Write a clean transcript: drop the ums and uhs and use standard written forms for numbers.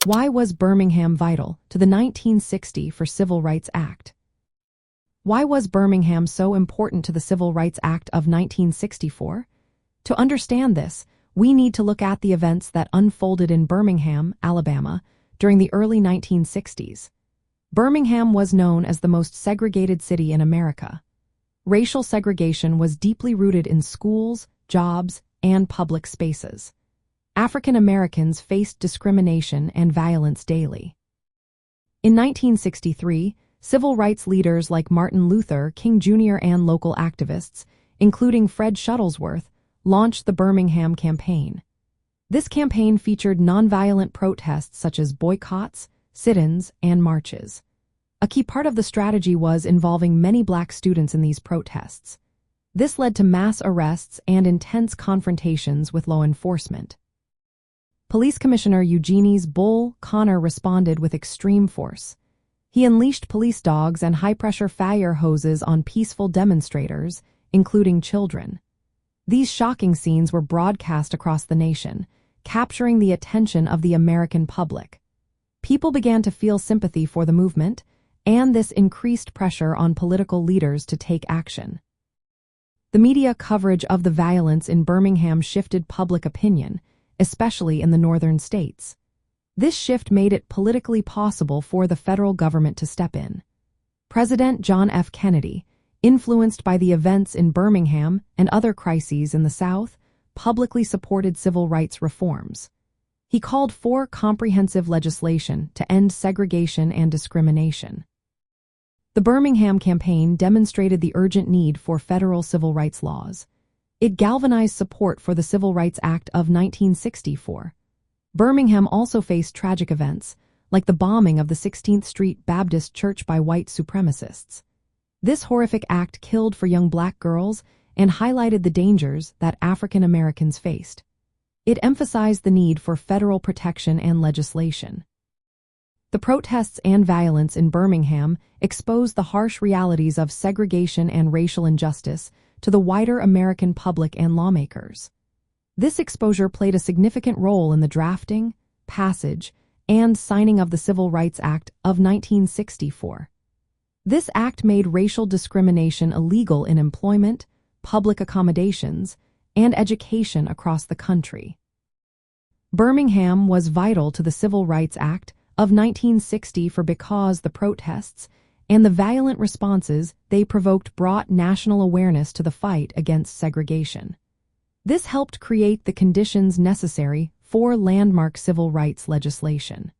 Why was Birmingham vital to the 1960 for Civil Rights Act? Why was Birmingham so important to the Civil Rights Act of 1964? To understand this, we need to look at the events that unfolded in Birmingham, Alabama, during the early 1960s. Birmingham was known as the most segregated city in America. Racial segregation was deeply rooted in schools, jobs, and public spaces. African Americans faced discrimination and violence daily. In 1963, civil rights leaders like Martin Luther King Jr. and local activists, including Fred Shuttlesworth, launched the Birmingham Campaign. This campaign featured nonviolent protests such as boycotts, sit-ins, and marches. A key part of the strategy was involving many black students in these protests. This led to mass arrests and intense confrontations with law enforcement. Police Commissioner Eugenie's Bull Connor responded with extreme force. He unleashed police dogs and high-pressure fire hoses on peaceful demonstrators, including children. These shocking scenes were broadcast across the nation, capturing the attention of the American public. People began to feel sympathy for the movement, and this increased pressure on political leaders to take action. The media coverage of the violence in Birmingham shifted public opinion, especially in the northern states. This shift made it politically possible for the federal government to step in. President John F. Kennedy, influenced by the events in Birmingham and other crises in the South, publicly supported civil rights reforms. He called for comprehensive legislation to end segregation and discrimination. The Birmingham Campaign demonstrated the urgent need for federal civil rights laws. It galvanized support for the Civil Rights Act of 1964. Birmingham also faced tragic events, like the bombing of the 16th Street Baptist Church by white supremacists. This horrific act killed for young black girls and highlighted the dangers that African Americans faced. It emphasized the need for federal protection and legislation. The protests and violence in Birmingham exposed the harsh realities of segregation and racial injustice to the wider American public and lawmakers. This exposure played a significant role in the drafting, passage, and signing of the Civil Rights Act of 1964. This act made racial discrimination illegal in employment, public accommodations, and education across the country. Birmingham was vital to the Civil Rights Act of 1960 because the protests and the violent responses they provoked brought national awareness to the fight against segregation. This helped create the conditions necessary for landmark civil rights legislation.